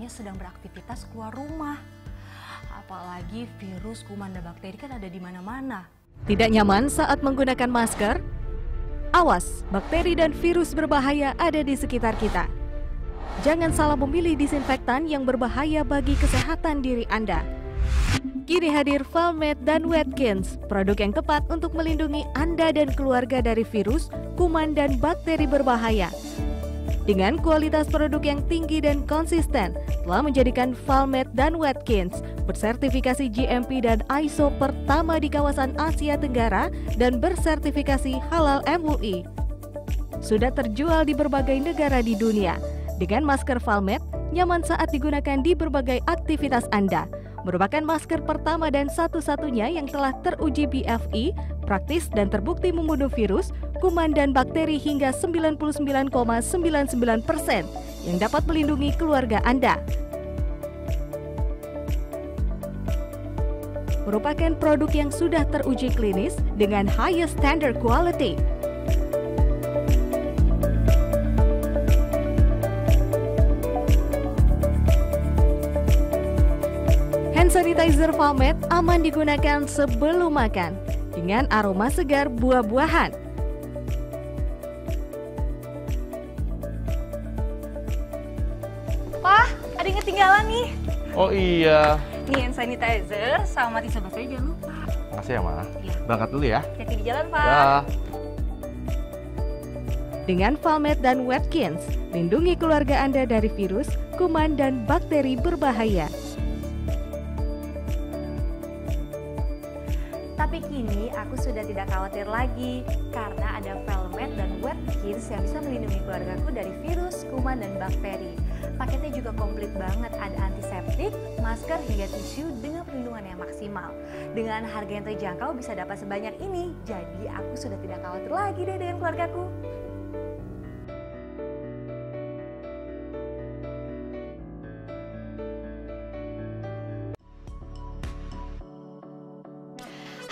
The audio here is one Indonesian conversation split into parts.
katanya sedang beraktivitas keluar rumah. Apalagi virus, kuman, dan bakteri kan ada di mana-mana. Tidak nyaman saat menggunakan masker? Awas, bakteri dan virus berbahaya ada di sekitar kita. Jangan salah memilih disinfektan yang berbahaya bagi kesehatan diri Anda. Kini hadir Valmed dan Watkins, produk yang tepat untuk melindungi Anda dan keluarga dari virus, kuman, dan bakteri berbahaya. Dengan kualitas produk yang tinggi dan konsisten, telah menjadikan Valmed dan Watkins bersertifikasi GMP dan ISO pertama di kawasan Asia Tenggara dan bersertifikasi halal MUI. Sudah terjual di berbagai negara di dunia. Dengan masker Valmed, nyaman saat digunakan di berbagai aktivitas Anda. Merupakan masker pertama dan satu-satunya yang telah teruji BFI, praktis dan terbukti membunuh virus, kuman dan bakteri hingga 99,99% yang dapat melindungi keluarga Anda. Merupakan produk yang sudah teruji klinis dengan highest standard quality. Hand sanitizer Valmed aman digunakan sebelum makan dengan aroma segar buah-buahan. Pak, ada yang ketinggalan nih. Oh iya. Nih hand sanitizer sama tisu basahnya jangan lupa. Makasih ya, Ma. Iya. Berangkat dulu ya. Hati-hati di jalan, Pak. Ya. Dengan Valmed dan Watkins, lindungi keluarga Anda dari virus, kuman, dan bakteri berbahaya. Tapi kini aku sudah tidak khawatir lagi karena ada Valmed dan Watkins yang bisa melindungi keluargaku dari virus, kuman, dan bakteri. Paketnya juga komplit banget, ada antiseptik, masker, hingga tisu dengan perlindungan yang maksimal. Dengan harga yang terjangkau bisa dapat sebanyak ini, jadi aku sudah tidak khawatir lagi deh dengan keluargaku.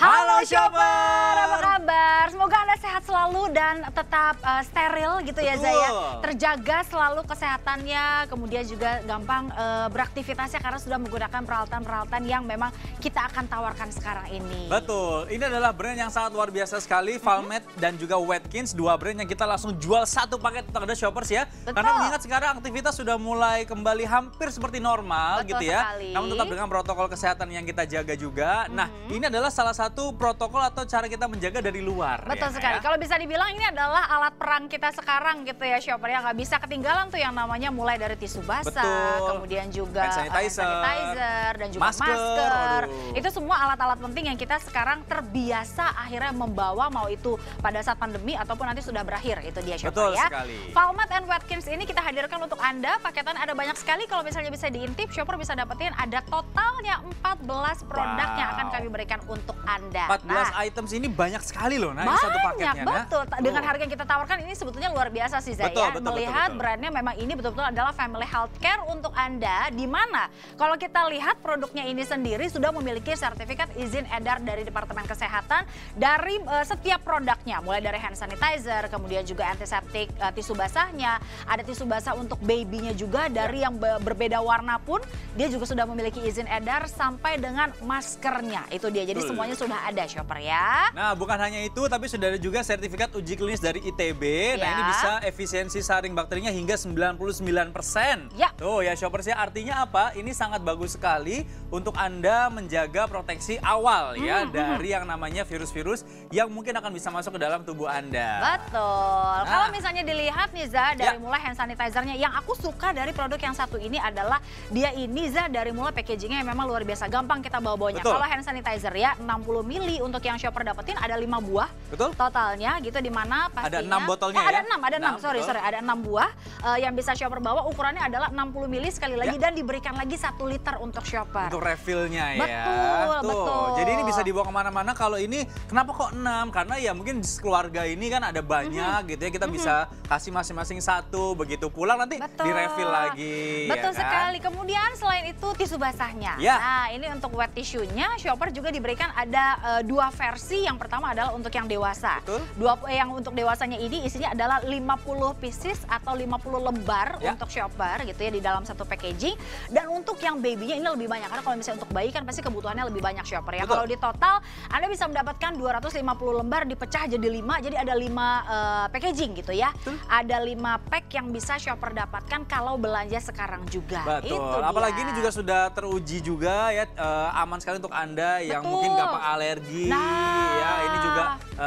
Halo Shopper, apa kabar? Semoga Anda sehat selalu dan tetap steril gitu ya Zaya. Terjaga selalu kesehatannya, kemudian juga gampang beraktivitasnya karena sudah menggunakan peralatan-peralatan yang memang kita akan tawarkan sekarang ini. Betul, ini adalah brand yang sangat luar biasa sekali, Valmed dan juga Watkins, dua brand yang kita langsung jual satu paket untuk Anda Shoppers ya. Betul. Karena mengingat sekarang aktivitas sudah mulai kembali hampir seperti normal. Betul gitu ya. sekali. Namun tetap dengan protokol kesehatan yang kita jaga juga. Nah, ini adalah salah satu protokol atau cara kita menjaga dari luar. Betul ya, sekali. Ya? Kalau bisa dibilang ini adalah alat perang kita sekarang gitu ya Shopper. Yang nggak bisa ketinggalan tuh yang namanya mulai dari tisu basah, Betul. kemudian juga Hand sanitizer dan juga masker. Itu semua alat-alat penting yang kita sekarang terbiasa akhirnya membawa, mau itu pada saat pandemi ataupun nanti sudah berakhir. Itu dia Shopper. Betul Ya. sekali. Valmed and Watkins ini kita hadirkan untuk Anda. Paketan ada banyak sekali. Kalau misalnya bisa diintip, Shopper bisa dapetin ada totalnya 14 produk yang akan kami berikan untuk Anda. 14 items ini banyak sekali loh, nah ini satu paketnya. Betul. Dengan harga yang kita tawarkan ini sebetulnya luar biasa sih Zaya. Melihat brandnya memang ini betul-betul adalah family healthcare untuk Anda. Di mana kalau kita lihat produknya ini sendiri sudah memiliki sertifikat izin edar dari Departemen Kesehatan dari setiap produknya. Mulai dari hand sanitizer, kemudian juga antiseptik, tisu basahnya. Ada tisu basah untuk babynya juga dari yang berbeda warna pun. Dia juga sudah memiliki izin edar sampai dengan maskernya. Itu dia. Jadi semuanya sudah ada Shopper ya. Nah, bukan hanya itu, tapi sudah ada juga sertifikat uji klinis dari ITB. Nah, ini bisa efisiensi saring bakterinya hingga 99%. Ya. Tuh ya Shoppers ya, artinya apa? Ini sangat bagus sekali untuk Anda menjaga proteksi awal ya dari yang namanya virus-virus yang mungkin akan bisa masuk ke dalam tubuh Anda. Betul. Kalau misalnya dilihat nih Za, dari mulai hand sanitizer-nya, yang aku suka dari produk yang satu ini adalah dia ini Za dari mulai packaging-nya yang memang luar biasa, gampang kita bawa-bawanya. Kalau hand sanitizer ya 60 mili untuk yang Shopper dapetin ada 5 buah. Betul. Totalnya gitu, di mana pastinya ada 6 botolnya ya? Ada 6, sorry, ada 6 buah yang bisa Shopper bawa. Ukurannya adalah 60 mili sekali lagi dan diberikan lagi 1 liter untuk Shopper. Untuk refillnya ya. Betul, tuh. betul. Jadi ini bisa dibawa kemana-mana. Kalau ini kenapa kok 6? Karena ya mungkin keluarga ini kan ada banyak gitu ya. Kita bisa kasih masing-masing 1. Begitu pulang nanti di-refill lagi. Betul ya kan? sekali. Kemudian selain itu tisu basahnya. Ya. Nah ini untuk wet tissue-nya Shopper juga diberikan ada 2 versi. Yang pertama adalah untuk yang dewasa. Betul. yang untuk dewasanya ini isinya adalah 50 pieces atau 50 lembar untuk shopper gitu ya di dalam satu packaging. Dan untuk yang babynya ini lebih banyak, karena kalau misalnya untuk bayi kan pasti kebutuhannya lebih banyak shopper ya. Kalau di total Anda bisa mendapatkan 250 lembar dipecah jadi 5, jadi ada 5 packaging gitu ya. Ada 5 pack yang bisa shopper dapatkan kalau belanja sekarang juga. Betul, itu apalagi ini juga sudah teruji juga ya, aman sekali untuk Anda yang mungkin gampang alergi. Ya, ini juga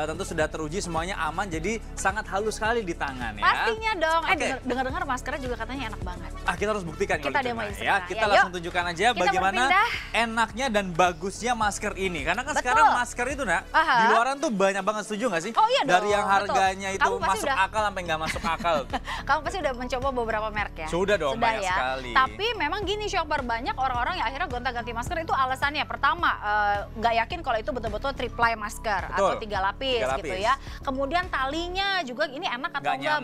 tentu sudah teruji semuanya aman, jadi sangat halus sekali di tangan ya. Pastinya dong. Dengar-dengar maskernya juga katanya enak banget. Kita harus buktikan kita kalau demoin ya. Kita langsung tunjukkan aja bagaimana enaknya dan bagusnya masker ini. Karena kan sekarang masker itu di luaran tuh banyak banget, setuju nggak sih? Oh iya dong. Dari yang harganya itu masuk akal sampai nggak masuk akal. Kamu pasti udah mencoba beberapa merek ya? Sudah dong, banyak sekali. Tapi memang gini shopper, banyak orang-orang yang akhirnya gonta-ganti masker itu alasannya. Pertama, nggak yakin kalau itu betul-betul triple masker atau 3 lapis gitu ya. Kemudian talinya juga ini enak atau enggak,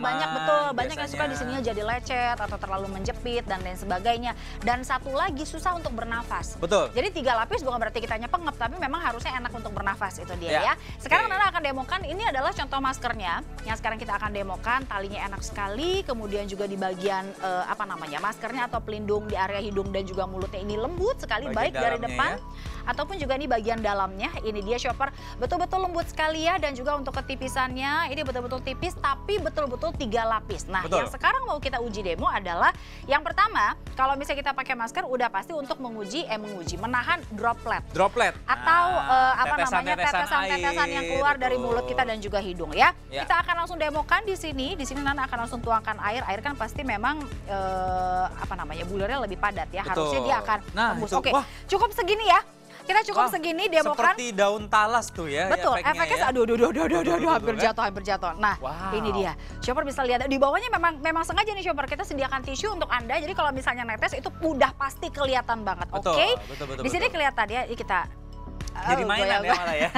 banyak yang suka di sininya jadi lecet atau terlalu menjepit dan lain sebagainya. Dan satu lagi susah untuk bernafas. Betul. Jadi 3 lapis bukan berarti kitanya pengep, tapi memang harusnya enak untuk bernafas, itu dia ya. Sekarang Nana akan demokan, ini adalah contoh maskernya yang sekarang kita akan demokan. Talinya enak sekali, kemudian juga di bagian maskernya atau pelindung di area hidung dan juga mulutnya ini lembut sekali, baik dari depan ataupun juga ini bagian dalamnya. Ini dia shopper, betul-betul lembut sekali ya, dan juga untuk ketipisannya ini betul-betul tipis tapi betul-betul 3 lapis. Nah, yang sekarang mau kita uji demo adalah yang pertama, kalau misalnya kita pakai masker udah pasti untuk menahan droplet atau tetesan-tetesan yang keluar dari mulut kita dan juga hidung ya. Kita akan langsung demokan di sini. Di sini Nana akan langsung tuangkan air. Air kan pasti memang bulernya lebih padat ya. Harusnya dia akan tembus. Oke, cukup segini ya. Kita cukup segini demokan. Seperti daun talas tuh ya. Betul, efeknya aduh, hampir jatuh. Nah, ini dia. Shopper bisa lihat di bawahnya memang sengaja nih shopper kita sediakan tisu untuk Anda. Jadi kalau misalnya netes itu udah pasti kelihatan banget. Oke. Di sini kelihatan ya, kita jadi mainan ya malah ya.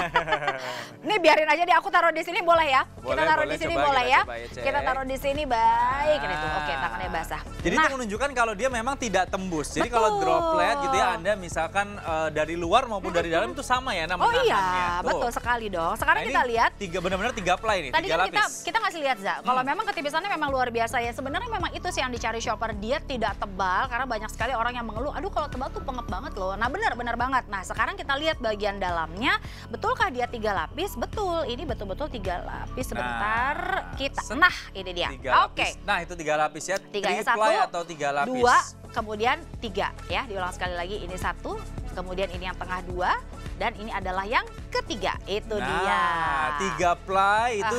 Nih biarin aja deh, aku taruh di sini boleh ya? Kita taruh di sini boleh ya? Kita taruh di sini baik itu. Oke, tangannya basah. Jadi itu menunjukkan kalau dia memang tidak tembus. Jadi kalau droplet gitu ya, Anda misalkan dari luar maupun dari dalam itu sama ya namanya. Oh iya, betul sekali dong. Sekarang kita lihat benar-benar 3 ply nih, 3 lapis. Tadi kita ngasih lihat Za, kalau memang ketipisannya memang luar biasa ya. Sebenarnya memang itu sih yang dicari shopper, dia tidak tebal karena banyak sekali orang yang mengeluh, aduh kalau tebal tuh pengep banget loh. Nah benar banget. Nah sekarang kita lihat bagian dalamnya, betulkah dia 3 lapis? Betul, ini betul-betul 3 lapis. Sebentar, nah ini dia. Oke. Nah itu 3 lapis ya, 3 ply atau 3 lapis. 2, kemudian 3 ya, diulang sekali lagi, ini 1, kemudian ini yang tengah 2, dan ini adalah yang ketiga. Itu dia. 3 ply itu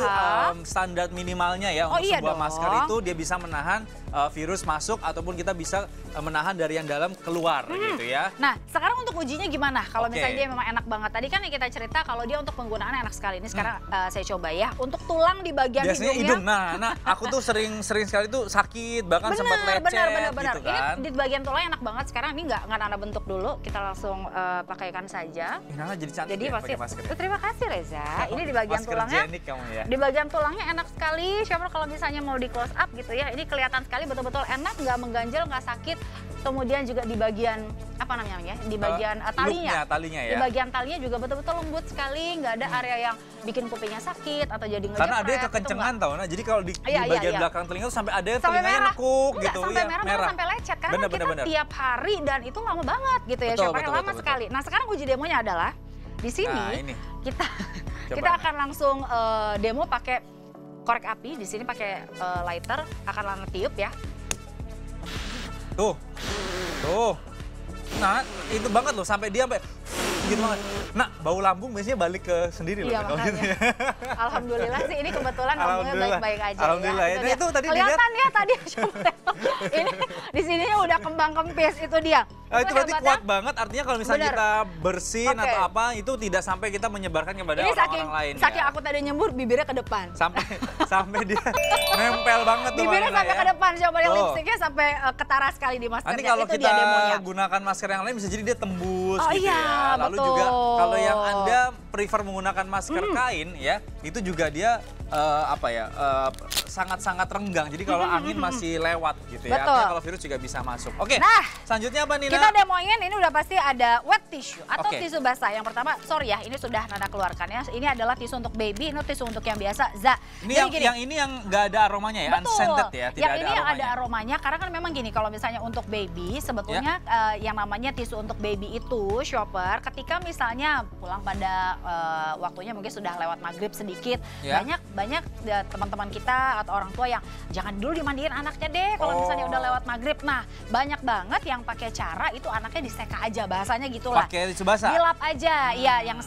standar minimalnya ya untuk sebuah masker itu, dia bisa menahan virus masuk ataupun kita bisa menahan dari yang dalam keluar gitu ya. Nah, sekarang untuk ujinya gimana? Kalau misalnya dia memang enak banget. Tadi kan yang kita cerita kalau dia untuk penggunaannya enak sekali. Ini sekarang saya coba ya. Untuk tulang di bagian biasanya hidungnya. Nah, aku tuh sering sekali tuh sakit, bahkan sempat lecet gitu kan. Ini di bagian tulangnya enak banget. Sekarang ini nggak Nana bentuk dulu. Kita langsung pakaikan saja. Nana jadi cantik ya pakai masker. Terima kasih Reza. Ini di bagian tulangnya. Ya. Di bagian tulangnya enak sekali. Shopper kalau misalnya mau di close up gitu ya. Ini kelihatan sekali betul-betul enak, nggak mengganjal, nggak sakit. Kemudian juga di bagian di bagian talinya ya. Di bagian talinya juga betul-betul lembut sekali, nggak ada area yang bikin kupingnya sakit atau jadi ngejepret. Karena ada yang kekencengan tau, nah jadi kalau di bagian belakang telinga tuh sampai ada yang telinganya nekuk gitu. Sampai merah, sampai lecet karena kita tiap hari dan itu lama banget gitu ya, shoppernya lama sekali. Nah sekarang uji demonya adalah di sini kita akan langsung demo pakai korek api. Di sini pakai lighter, akan Nana tiup ya. Tuh. Nah, itu banget loh, sampai dia gitu banget. Nah, bau lambung biasanya balik ke sendiri loh. Iya, makanya. Alhamdulillah sih, ini kebetulan lambungnya baik-baik aja. Alhamdulillah ya. Itu tadi kelihatan ya tadi. Ini di sininya udah kembang kempis, itu dia. Itu berarti kuat banget, artinya kalau misalnya kita bersin atau apa, itu tidak sampai kita menyebarkan kepada orang-orang lain. Saking aku tadi nyembur, bibirnya ke depan. Sampai dia nempel banget tuh. Bibirnya sampai ke depan, coba lipstiknya sampai ketara sekali di maskernya. Nanti kalau kita gunakan masker yang lain bisa jadi dia tembus gitu ya. Lalu juga kalau yang Anda prefer menggunakan masker kain ya, itu juga dia sangat-sangat renggang. Jadi kalau angin masih lewat gitu ya. Betul. Artinya kalau virus juga bisa masuk. Oke, Nah, selanjutnya apa Nina? kita demoin ini udah pasti ada wet tissue atau Oke. tisu basah. Yang pertama, sorry ya, ini sudah Nana keluarkan ya. Ini adalah tisu untuk baby, ini tisu untuk yang biasa. Ini Jadi gini, yang ini yang nggak ada aromanya ya, betul. unscented ya, tidak Yang ada ini yang aromanya. ada aromanya, karena kan memang gini, kalau misalnya untuk baby, sebetulnya yang namanya tisu untuk baby itu, shopper, ketika misalnya pulang pada waktunya mungkin sudah lewat maghrib sedikit, Ya. banyak teman-teman kita atau orang tua yang jangan dulu dimandiin anaknya deh kalau misalnya udah lewat maghrib. Nah, banyak banget yang pakai cara itu anaknya diseka aja, bahasanya gitulah. Pakai tisu basah. Dilap aja, ya yang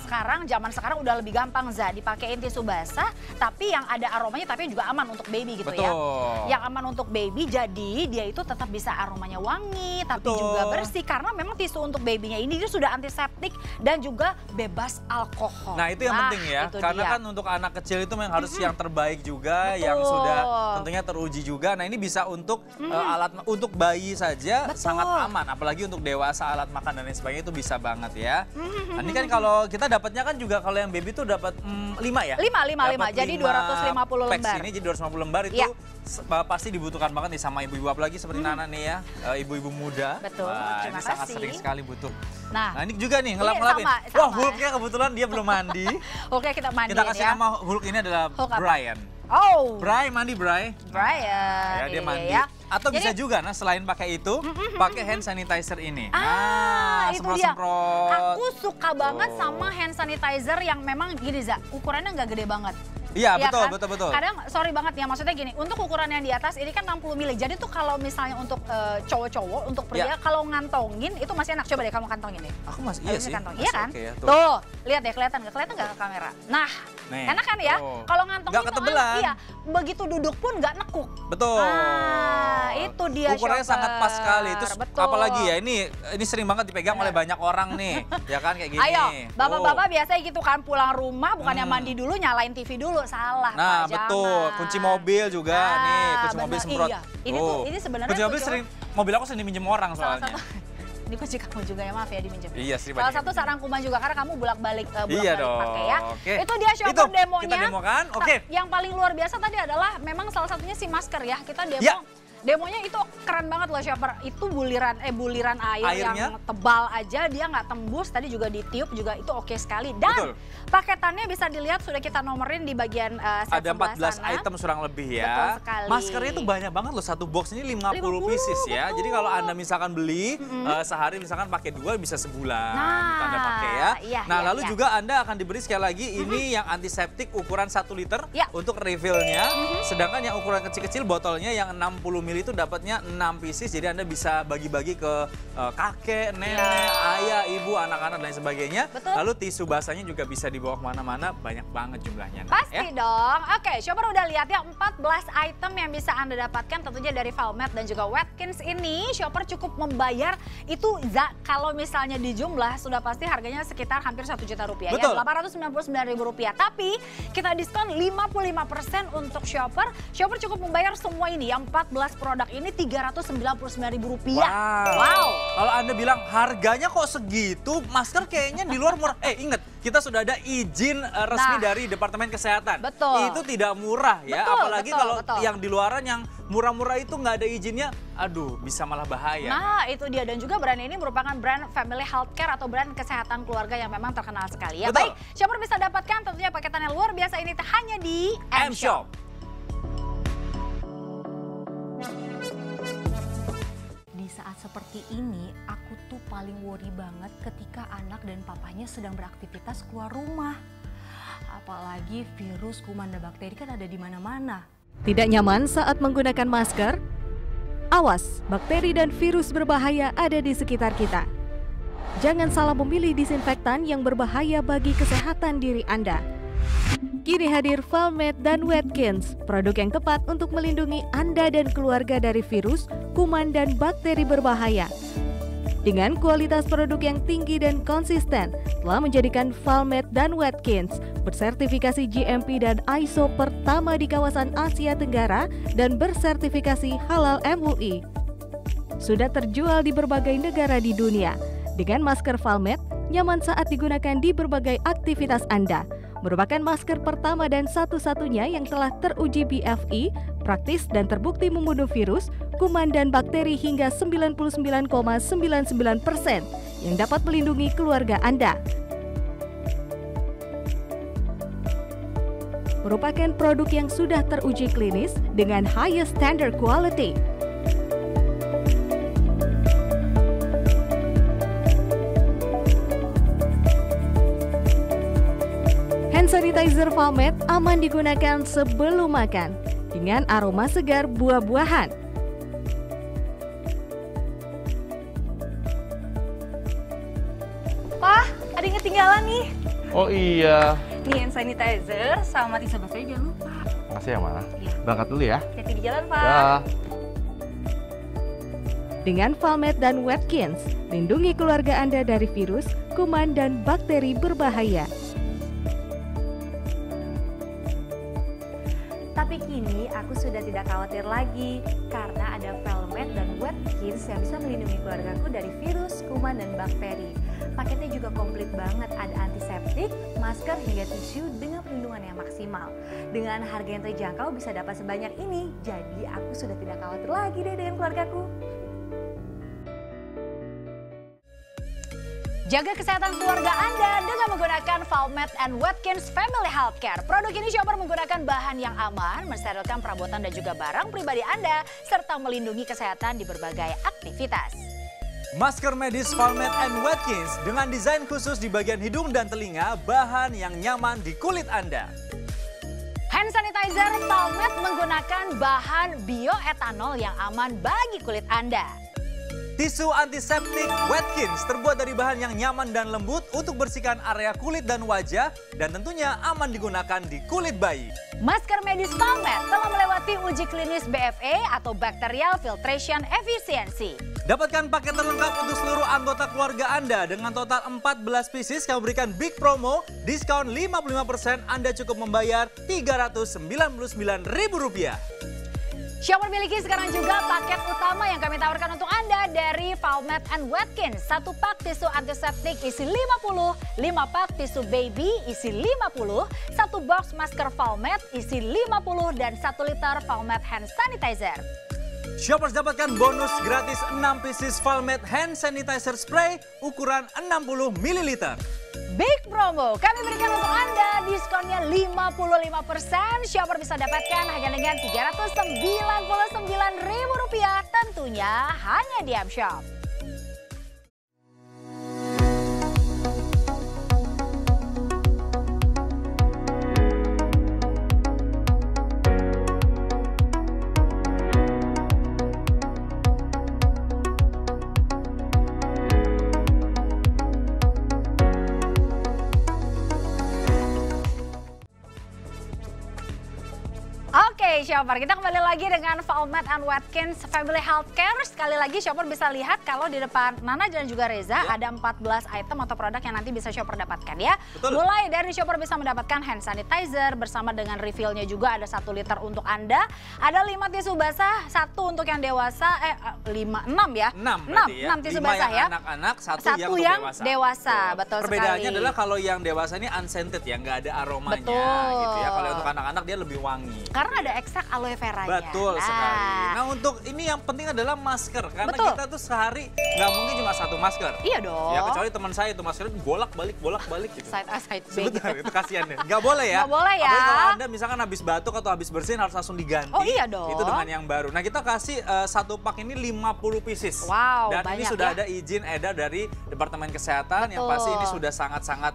zaman sekarang udah lebih gampang dipakein tisu basah, tapi yang ada aromanya tapi juga aman untuk baby gitu ya. Betul. Yang aman untuk baby, jadi dia itu tetap bisa aromanya wangi, tapi Betul. juga bersih karena memang tisu untuk babynya ini dia sudah antiseptik dan juga bebas alkohol. Nah itu yang penting ya, itu karena dia. kan untuk anak kecil itu memang harus yang terbaik juga, Betul. yang sudah tentunya teruji juga. Nah ini bisa untuk alat untuk bayi saja Betul. sangat aman, apalagi untuk dewasa alat makan dan lain sebagainya itu bisa banget ya. Nah, ini kan kalau kita dapatnya kan juga kalau yang baby itu dapat 5 ya? 5. Dapat Jadi 5 250 packs lembar. ini jadi 250 lembar itu Ya. pasti dibutuhkan banget nih sama ibu-ibu apalagi seperti Nana nih ya, ibu-ibu muda. Betul, Wah, terima ini sangat kasih. sering sekali butuh. Nah, Nah ini juga nih ini ngelap-ngelapin. sama. Wah Hulknya kebetulan dia belum mandi. Oke, kita mandiin Kita kasih ya. nama Hulk ini adalah Hulk apa? Brian. Oh, Bray mandi Bray. Brian. Ya dia Ini mandi. ya. Atau bisa Jadi- juga nah selain pakai itu, pakai hand sanitizer ini. itu dia. semprot-semprot. Aku suka banget Tuh. sama hand sanitizer yang memang gini Za, ukurannya nggak gede banget. Iya Iya betul, kan? betul. Kadang sorry banget ya, maksudnya gini, untuk ukuran yang di atas ini kan 60 mili. Jadi tuh kalau misalnya untuk cowok-cowok, untuk pria, Ya. kalau ngantongin itu masih enak. Coba deh kamu kantongin deh. Aku masih Harusnya iya sih. kantong. masih Iya kan? oke ya, tuh. lihat deh, kelihatan nggak ke kamera? Nah, Nih, enak kan ya? tuh. Kalau ngantongin Nggak tuh ketebelan. iya, begitu duduk pun nggak nekuk. Betul. Nah, itu dia Ukurannya shopper. sangat pas sekali. Terus Betul. apalagi ya ini sering banget dipegang oleh banyak orang nih. Ya kan kayak gini. Ayo, bapak-bapak Tuh. biasanya gitu kan pulang rumah bukannya mandi dulu nyalain TV dulu, salah Nah, Pak, betul. jangan. Kunci mobil juga nih, kunci bener. mobil semprot. Iya. Ini tuh ini sebenarnya kunci mobil sering mobil aku sering diminjem orang salah soalnya. satu ini kunci kamu juga ya, maaf ya diminjem. Iya sih, Salah banyak satu yang sarang kuman juga karena kamu bolak-balik Iya dong. pakai ya. Oke. Itu dia shopper Itu, demonya. kita demokan, oke. Yang paling luar biasa tadi adalah memang salah satunya si masker ya. Kita demo. Ya. Demonya itu keren banget loh shopper. Itu buliran air Airnya? yang tebal aja, dia nggak tembus. Tadi juga ditiup juga itu oke sekali. Dan Betul. paketannya bisa dilihat sudah kita nomerin di bagian set Ada sebelah 14 sana. item kurang lebih ya. Betul sekali. Maskernya itu banyak banget loh, satu box ini 50 pieces ya. betul. Jadi kalau Anda misalkan beli sehari misalkan pakai 2 bisa sebulan Nah, Anda pakai ya. iya, Nah, iya, lalu iya. juga Anda akan diberi sekali lagi ini yang antiseptik ukuran 1 liter Ya. untuk refillnya. Sedangkan yang ukuran kecil-kecil botolnya yang 60 ml itu dapatnya 6 pieces. Jadi Anda bisa bagi-bagi ke kakek, nenek, ayah, ibu, anak-anak dan lain sebagainya. Betul. Lalu tisu basahnya juga bisa dibawa kemana-mana, banyak banget jumlahnya. Nah, Pasti dong. Oke, shopper udah lihat ya 14 item yang bisa Anda dapatkan tentunya dari Valmet dan juga Watkins ini. Shopper cukup membayar itu kalau misalnya di jumlah sudah pasti harganya sekitar hampir 1 juta rupiah Betul. ya. Rp899.000. Tapi kita diskon 55% untuk shopper. Shopper cukup membayar semua ini yang 14 produk ini Rp399.000. Wow. Kalau Anda bilang harganya kok segitu, masker kayaknya di luar murah. Ingat, kita sudah ada izin resmi Nah. dari Departemen Kesehatan. Betul. Itu tidak murah ya, Betul, apalagi betul, kalau betul. yang di luaran yang murah-murah itu nggak ada izinnya, aduh bisa malah bahaya. Nah, itu dia. Dan juga brand ini merupakan brand family healthcare atau brand kesehatan keluarga yang memang terkenal sekali ya. Betul. Baik, shopper bisa dapatkan tentunya paketan yang luar biasa ini hanya di M-Shop. Di saat seperti ini, aku tuh paling worry banget ketika anak dan papanya sedang beraktivitas keluar rumah. Apalagi virus, kuman, dan bakteri kan ada di mana-mana. Tidak nyaman saat menggunakan masker? Awas, bakteri dan virus berbahaya ada di sekitar kita. Jangan salah memilih disinfektan yang berbahaya bagi kesehatan diri Anda. Kini hadir Valmet dan Watkins, produk yang tepat untuk melindungi Anda dan keluarga dari virus, kuman, dan bakteri berbahaya. Dengan kualitas produk yang tinggi dan konsisten, telah menjadikan Valmet dan Watkins bersertifikasi GMP dan ISO pertama di kawasan Asia Tenggara dan bersertifikasi halal MUI. Sudah terjual di berbagai negara di dunia. Dengan masker Valmet, nyaman saat digunakan di berbagai aktivitas Anda. Merupakan masker pertama dan satu-satunya yang telah teruji BFI, praktis dan terbukti membunuh virus, kuman dan bakteri hingga 99,99% yang dapat melindungi keluarga Anda. Merupakan produk yang sudah teruji klinis dengan highest standard quality. Hand sanitizer Valmed aman digunakan sebelum makan dengan aroma segar buah-buahan. Wah, ada yang ketinggalan nih. Oh iya. Nih hand sanitizer sama tisu basahnya jangan lupa. Makasih ya, Ma. Iya. Berangkat dulu ya. Hati-hati di jalan, Pak. Dah. Dengan Valmed dan Watkins, lindungi keluarga Anda dari virus, kuman, dan bakteri berbahaya. Tapi kini aku sudah tidak khawatir lagi karena ada Valmed dan Watkins yang bisa melindungi keluargaku dari virus, kuman, dan bakteri. Paketnya juga komplit banget, ada antiseptik, masker, hingga tisu dengan perlindungan yang maksimal. Dengan harga yang terjangkau bisa dapat sebanyak ini, jadi aku sudah tidak khawatir lagi deh dengan keluargaku. Jaga kesehatan keluarga Anda dengan menggunakan Valmed and Watkins Family Healthcare. Produk ini shopper menggunakan bahan yang aman, mensterilkan perabotan dan juga barang pribadi Anda, serta melindungi kesehatan di berbagai aktivitas. Masker medis Valmed and Watkins dengan desain khusus di bagian hidung dan telinga, bahan yang nyaman di kulit Anda. Hand sanitizer Valmed menggunakan bahan bioetanol yang aman bagi kulit Anda. Tisu antiseptik Watkins terbuat dari bahan yang nyaman dan lembut untuk bersihkan area kulit dan wajah, dan tentunya aman digunakan di kulit bayi. Masker medis Valmed telah melewati uji klinis BFA atau Bacterial Filtration Efficiency. Dapatkan paket terlengkap untuk seluruh anggota keluarga Anda dengan total 14 pieces. Kami berikan big promo, diskon 55%. Anda cukup membayar Rp399.000. Shopper miliki sekarang juga paket utama yang kami tawarkan untuk Anda dari Valmed and Watkins. 1 pak tisu antiseptik isi 50, 5 pak tisu baby isi 50, 1 box masker Valmed isi 50, dan 1 liter Valmed hand sanitizer. Shoppers dapatkan bonus gratis 6 pieces Valmed hand sanitizer spray ukuran 60 ml. Big promo kami berikan untuk Anda, diskonnya 55%. Shopper bisa dapatkan hanya dengan Rp399.000, tentunya hanya di M-Shop. Oke, shopper, kita kembali lagi dengan Valmed and Watkins Family Healthcare. Sekali lagi shopper bisa lihat kalau di depan Nana dan juga Reza ada 14 item atau produk yang nanti bisa shopper dapatkan ya. Betul. Mulai dari shopper bisa mendapatkan hand sanitizer bersama dengan refillnya juga ada 1 liter untuk Anda. Ada 5 tisu basah, 1 untuk yang dewasa, 6 ya? 6 tisu basah ya. Anak-anak, 1 yang dewasa. Betul Perbedaannya sekali. adalah kalau yang dewasa ini unscented ya, nggak ada aromanya. Betul. Gitu ya. Kalau untuk anak-anak dia lebih wangi. Karena ada ekstrak aloe veranya. Betul sekali. Nah, untuk ini yang penting adalah masker. Karena Betul. kita tuh sehari nggak mungkin cuma 1 masker. Iya dong. Ya kecuali teman saya itu maskernya bolak-balik gitu. Side A, side B. Sebentar, itu kasihan deh. Nggak boleh ya. Nggak boleh ya. Apalagi kalau Anda misalkan habis batuk atau habis bersin harus langsung diganti. Oh iya dong. Itu dengan yang baru. Nah, kita kasih 1 pak ini 50 pieces. Wow, Dan ini banyak sudah ya. ada izin edar dari Departemen Kesehatan. Yang Betul. pasti ini sudah sangat-sangat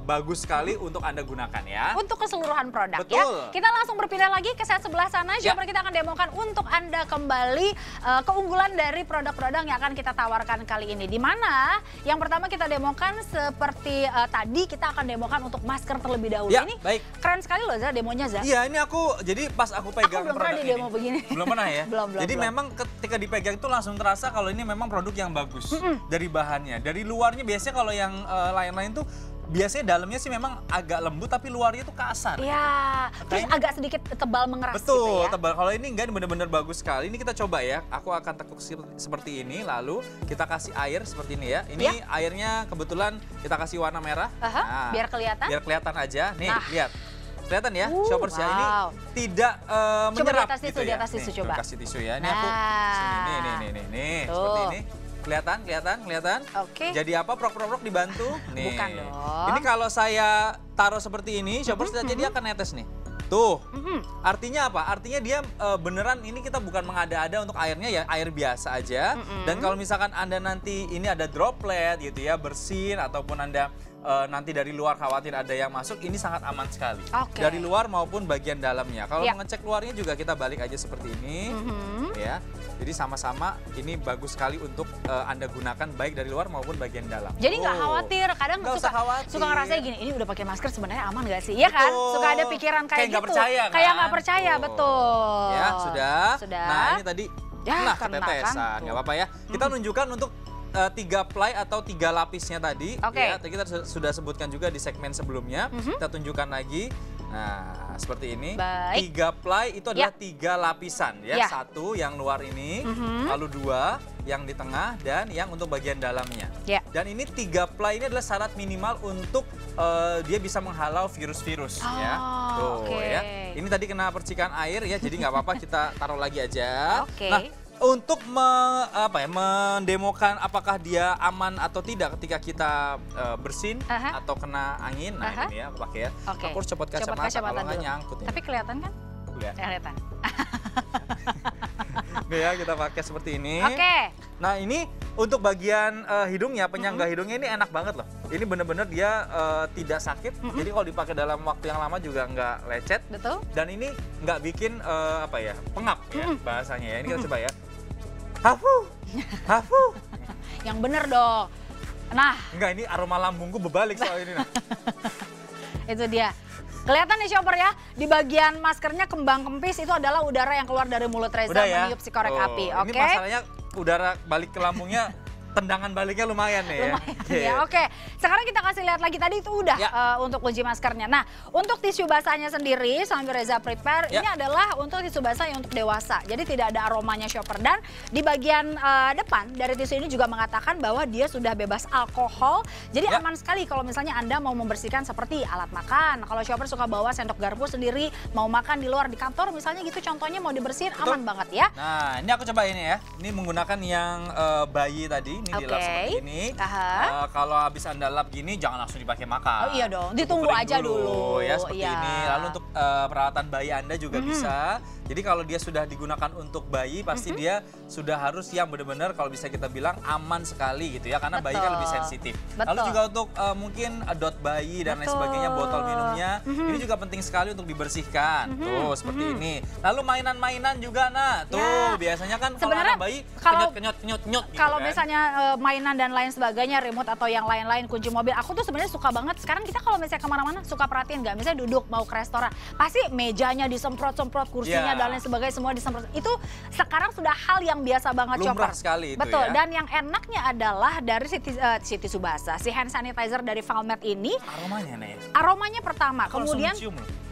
bagus sekali untuk Anda gunakan ya. Untuk keseluruhan produk Betul. ya. Kita langsung berpindah lagi ke set sebelah sana. Ya. Shopper kita akan demokan untuk Anda kembali keunggulan dari produk-produk yang akan kita tawarkan kali ini. Di mana yang pertama kita demokan seperti tadi kita akan demokan untuk masker terlebih dahulu. Ya, Ini baik. keren sekali loh Za demonya Za. Iya, ini jadi pas aku pegang belum pernah produk di demo ini. begini. Belum pernah ya? Belum. Jadi memang ketika dipegang itu langsung terasa kalau ini memang produk yang bagus dari bahannya. Dari luarnya biasanya kalau yang lain-lain tuh biasanya dalamnya sih memang agak lembut tapi luarnya tuh kasar. Iya, terus Makanya- agak sedikit tebal mengeras Betul, gitu ya. tebal. Kalau ini enggak, ini benar-benar bagus sekali. Ini kita coba ya. Aku akan tekuk seperti ini, lalu kita kasih air seperti ini ya. Ini airnya kebetulan kita kasih warna merah. Aha, biar kelihatan. Biar kelihatan aja. Nih, Nah. lihat. kelihatan ya, shoppers ya, ini tidak menyerap atas gitu tisu, ya. di atas tisu, coba. Kasih tisu ya, ini aku sini, nih, seperti ini. Kelihatan? Oke. Jadi apa? Prok dibantu. Nih. Bukan dong. Ini kalau saya taruh seperti ini, shoppers lihat dia akan netes nih. Tuh, artinya apa? Artinya dia beneran ini kita bukan mengada-ada untuk airnya ya, air biasa aja. Dan kalau misalkan Anda nanti ini ada droplet gitu ya, bersin ataupun Anda nanti dari luar khawatir ada yang masuk, ini sangat aman sekali. Dari luar maupun bagian dalamnya. Kalau mengecek luarnya juga kita balik aja seperti ini. Ya. Jadi sama-sama ini bagus sekali untuk Anda gunakan baik dari luar maupun bagian dalam. Jadi nggak khawatir, kadang suka ngerasain gini, ini udah pakai masker sebenarnya aman nggak sih? Iya kan? Suka ada pikiran kayak gitu. Kayak nggak percaya, betul. Ya, sudah. Nah, ini tadi ketetesan, nggak apa-apa ya. Kita tunjukkan untuk 3 ply atau 3 lapisnya tadi. Ya, kita sudah sebutkan juga di segmen sebelumnya. Kita tunjukkan lagi. Nah, seperti ini. 3 ply itu adalah 3 lapisan ya. 1 yang luar ini, lalu 2 yang di tengah dan yang untuk bagian dalamnya. Dan ini 3 ply ini adalah syarat minimal untuk dia bisa menghalau virus-virus ya. Tuh ya. Ini tadi kena percikan air ya, jadi nggak apa-apa, kita taruh lagi aja. Nah, untuk mendemokan apakah dia aman atau tidak ketika kita bersin atau kena angin, nah ini ya aku pakai ya. Aku harus copot kacamata kalau nggak nyangkut. Tapi kelihatan kan? Kelihatan. Nih ya, kita pakai seperti ini. Nah, ini untuk bagian hidungnya, penyangga hidungnya ini enak banget loh. Ini bener-bener dia tidak sakit. Jadi kalau dipakai dalam waktu yang lama juga nggak lecet. Betul. Dan ini nggak bikin pengap ya bahasanya ya. Ini kita coba ya. Hafu. Yang bener dong. Nah. Enggak, ini aroma lambungku berbalik soal ini. Nah. Itu dia. Kelihatan nih shopper ya, di bagian maskernya kembang kempis itu adalah udara yang keluar dari mulut Reza meniup si korek api. Ini masalahnya udara balik ke lambungnya, tendangan baliknya lumayan nih ya. Sekarang kita kasih lihat lagi, tadi itu udah untuk uji maskernya. Nah, untuk tisu basahnya sendiri sambil Reza prepare, ini adalah untuk tisu basah yang untuk dewasa. Jadi tidak ada aromanya shopper. Dan di bagian depan dari tisu ini juga mengatakan bahwa dia sudah bebas alkohol. Jadi aman sekali kalau misalnya Anda mau membersihkan seperti alat makan. Kalau shopper suka bawa sendok garpu sendiri, mau makan di luar di kantor misalnya gitu, contohnya mau dibersihin, aman banget ya. Nah, ini aku coba ini ya. Ini menggunakan yang bayi tadi. Ini dilap seperti ini. Kalau habis Anda lap gini jangan langsung dipakai makan. Oh iya dong, ditunggu aja dulu. Ya seperti ini. Lalu untuk perawatan bayi Anda juga bisa. Jadi kalau dia sudah digunakan untuk bayi, pasti dia sudah harus yang benar-benar kalau bisa kita bilang aman sekali gitu ya. Karena bayi kan lebih sensitif. Lalu juga untuk mungkin dot bayi dan lain sebagainya, botol minumnya. Ini juga penting sekali untuk dibersihkan. Tuh seperti ini. Lalu mainan-mainan juga, nah tuh biasanya kan kalau anak bayi kenyot-kenyot gitu. Kalau misalnya mainan dan lain sebagainya, remote atau yang lain-lain, kunci mobil, aku tuh sebenarnya suka banget. Sekarang kita kalau misalnya kemana-mana suka perhatiin nggak? Misalnya duduk mau ke restoran, pasti mejanya disemprot-semprot, kursinya dan lain sebagainya semua disemprot. Itu sekarang sudah hal yang biasa banget, lumrah sekali itu. Betul. Dan yang enaknya adalah dari si tisu basah, si hand sanitizer dari Valmet ini. Aromanya nih. Aromanya pertama, kemudian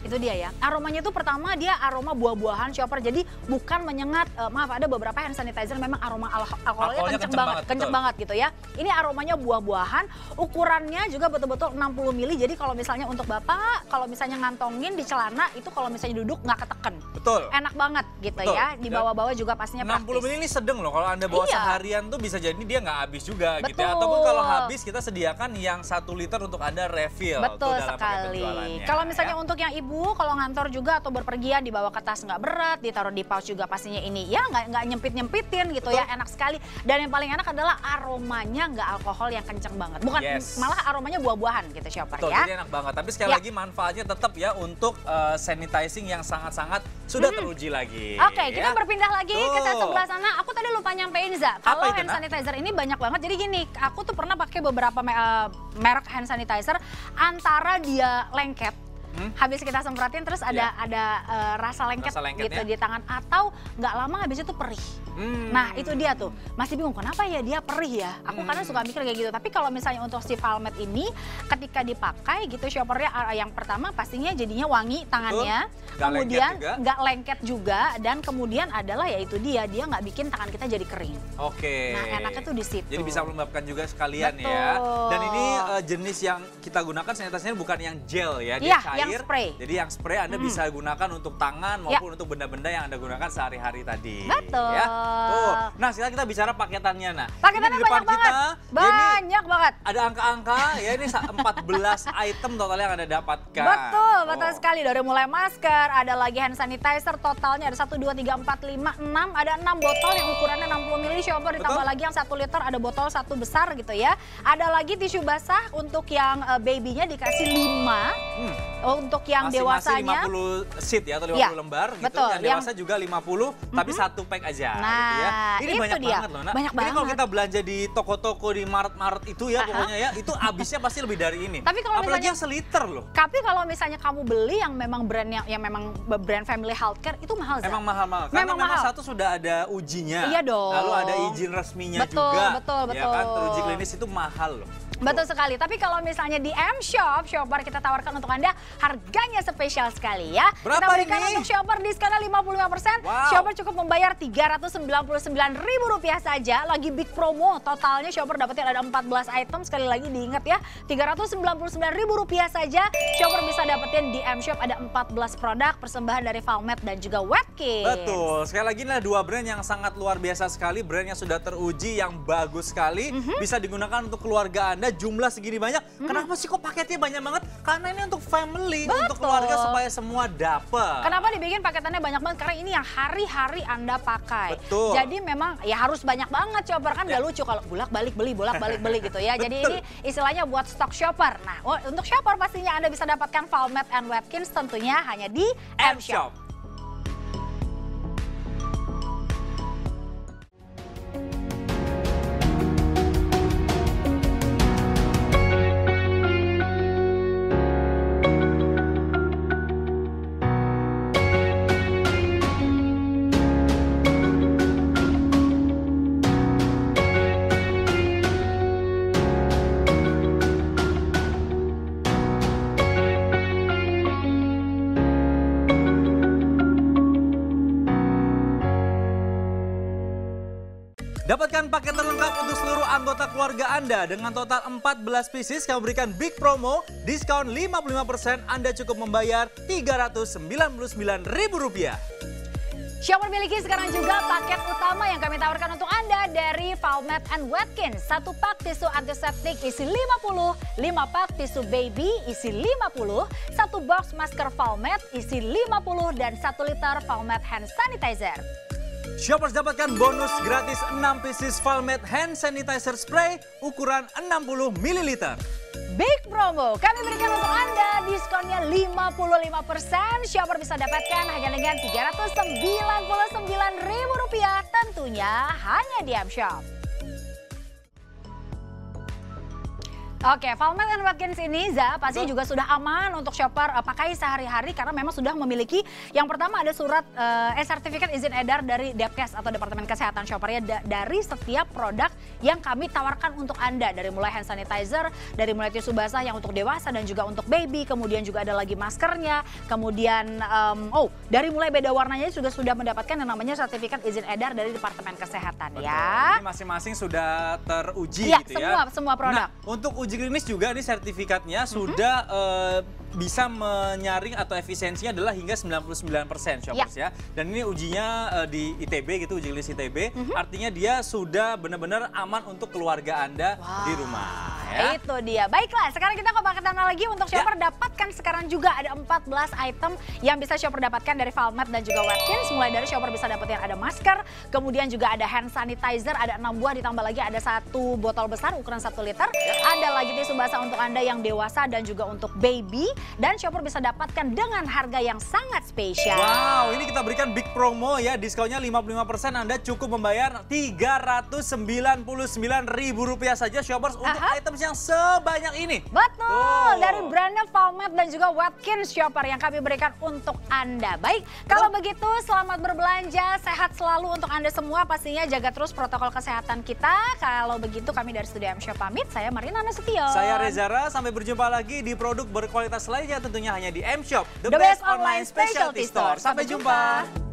itu dia ya. Aromanya itu pertama dia aroma buah-buahan shopper. Jadi bukan menyengat. Maaf, ada beberapa hand sanitizer memang aroma alkoholnya kenceng banget gitu ya. Ini aromanya buah-buahan. Ukurannya juga betul-betul 60 ml. Jadi kalau misalnya untuk Bapak, kalau misalnya ngantongin di celana itu kalau misalnya duduk nggak keteken. Betul. Enak banget gitu ya. Dibawa-bawa juga pastinya 60 ml ini sedang loh. Kalau Anda bawa seharian tuh bisa jadi dia nggak habis juga gitu ya. Ataupun kalau habis kita sediakan yang 1 liter untuk Anda refill. Betul sekali. Kalau misalnya untuk yang ibu, kalau ngantor juga atau berpergian dibawa ke tas nggak berat, ditaruh di pouch juga pastinya ini ya nggak nyempit-nyempitin gitu ya, enak sekali. Dan yang paling enak adalah aromanya nggak alkohol yang kenceng banget. Bukan malah aromanya buah-buahan gitu shopper ya. Jadi enak banget. Tapi sekali lagi manfaatnya tetap ya untuk sanitizing yang sangat-sangat sudah teruji lagi. Kita berpindah lagi ke sebelah sana. Aku tadi lupa nyampein Za. Kalau hand sanitizer ini banyak banget. Jadi gini, aku tuh pernah pakai beberapa merek hand sanitizer, antara dia lengket, habis kita semprotin terus ada rasa lengket gitu di tangan, atau nggak lama habis itu perih. Nah itu dia tuh, masih bingung kenapa ya dia perih ya. Aku karena suka mikir kayak gitu. Tapi kalau misalnya untuk si Valmet ini ketika dipakai gitu shoppernya yang pertama pastinya jadinya wangi tangannya. Kemudian nggak lengket juga dan kemudian adalah ya itu dia nggak bikin tangan kita jadi kering. Oke. Nah enaknya tuh di situ. Jadi bisa melembabkan juga sekalian ya. Dan ini jenis yang kita gunakan sanitizer bukan yang gel ya, dia cair. Yang spray. Jadi yang spray Anda bisa gunakan untuk tangan maupun untuk benda-benda yang Anda gunakan sehari-hari tadi. Betul. Ya. Tuh. Nah sekarang kita bicara paketannya. Nah paketannya banyak banget. Banyak banget. Ada angka-angka ya, ini 14 item total yang Anda dapatkan. Betul sekali. Dari mulai masker, ada lagi hand sanitizer, totalnya ada 1, 2, 3, 4, 5, 6. Ada 6 botol yang ukurannya 60 ml shopper, ditambah lagi yang 1 liter, ada botol 1 besar gitu ya. Ada lagi tisu basah untuk yang babynya dikasih 5. Untuk yang dewasanya. Masih 50 sheet ya, atau 50 lembar gitu. Betul. Yang dewasa juga 50, tapi 1 pack aja nah, gitu ya. Ini banyak banget loh, Nak. Banyak ini kalau kita belanja di toko-toko di Maret-Maret itu ya pokoknya ya, itu habisnya pasti lebih dari ini. Tapi kalau apalagi misalnya, yang seliter loh. Tapi kalau misalnya kamu beli yang memang brand yang memang brand family healthcare itu mahal. Emang mahal-mahal. Karena memang satu sudah ada ujinya. Iya dong. Lalu ada izin resminya juga. Betul. Ya kan, teruji klinis itu mahal loh. Betul sekali, tapi kalau misalnya di M-Shop, shopper kita tawarkan untuk Anda harganya spesial sekali ya. Berapa kita berikan ini? untuk shopper diskonnya 55%, shopper cukup membayar Rp399.000 saja. Lagi big promo, totalnya shopper dapetin ada 14 item, sekali lagi diingat ya, Rp399.000 saja. Shopper bisa dapetin di M-Shop ada 14 produk persembahan dari Valmet dan juga Watkins. Betul, sekali lagi ini 2 brand yang sangat luar biasa sekali, brand yang sudah teruji, yang bagus sekali, bisa digunakan untuk keluarga Anda. Jumlah segini banyak, kenapa sih kok paketnya banyak banget? Karena ini untuk family, untuk keluarga supaya semua dapat. Kenapa dibikin paketannya banyak banget? Karena ini yang hari-hari Anda pakai. Betul. Jadi memang ya harus banyak banget shopper, kan gak lucu kalau bolak-balik beli gitu ya. Jadi ini istilahnya buat stok shopper. Nah untuk shopper pastinya Anda bisa dapatkan Valmet and Watkins tentunya hanya di M-Shop. Dapatkan paket terlengkap untuk seluruh anggota keluarga Anda dengan total 14 pieces. Kami berikan big promo, diskon 55%. Anda cukup membayar Rp399.000. Shopper miliki sekarang juga paket utama yang kami tawarkan untuk Anda dari Valmet and Watkins. 1 pak tisu antiseptik isi 50, 5 pak tisu baby isi 50, 1 box masker Valmet isi 50, dan 1 liter Valmet hand sanitizer. Shoppers dapatkan bonus gratis 6 pieces Valmet hand sanitizer spray ukuran 60 ml. Big promo, kami berikan untuk Anda diskonnya 55%. Shopper bisa dapatkan hanya dengan Rp399.000 tentunya hanya di M-Shop. Oke, Valmet and Watkins ini pasti juga sudah aman untuk shopper pakai sehari-hari karena memang sudah memiliki yang pertama ada surat sertifikat izin edar dari Depkes atau Departemen Kesehatan shopper ya dari setiap produk yang kami tawarkan untuk Anda, dari mulai hand sanitizer, dari mulai tisu basah yang untuk dewasa dan juga untuk baby, kemudian juga ada lagi maskernya, kemudian dari mulai beda warnanya juga sudah mendapatkan yang namanya sertifikat izin edar dari Departemen Kesehatan. Betul. Ya. Ini masing-masing sudah teruji ya, gitu semua produk. Nah, untuk uji klinis juga ini sertifikatnya sudah bisa menyaring atau efisiensinya adalah hingga 99% shoppers ya. Dan ini ujinya di ITB gitu, uji klinis ITB. Artinya dia sudah benar-benar aman untuk keluarga Anda di rumah. Ya. Itu dia. Baiklah, sekarang kita ke paketan lagi untuk shopper dapatkan sekarang juga ada 14 item yang bisa shopper dapatkan dari Valmet dan juga Watkins. Mulai dari shopper bisa dapetin ada masker, kemudian juga ada hand sanitizer, ada 6 buah, ditambah lagi ada 1 botol besar ukuran 1 liter. Ada lagi tisu basah untuk Anda yang dewasa dan juga untuk baby. Dan shopper bisa dapatkan dengan harga yang sangat spesial. Wow, ini kita berikan big promo ya, diskonnya 55%. Anda cukup membayar Rp399.000 saja shoppers untuk item items yang sebanyak ini. Betul, dari brandnya Valmet dan juga Watkins Shopper yang kami berikan untuk Anda. Baik, kalau begitu selamat berbelanja, sehat selalu untuk Anda semua. Pastinya jaga terus protokol kesehatan kita. Kalau begitu kami dari Studio M Shop pamit. Saya Marina Nasution. Saya Rezara, sampai berjumpa lagi di produk berkualitas lainnya tentunya hanya di M Shop, The best online specialty store. Sampai jumpa.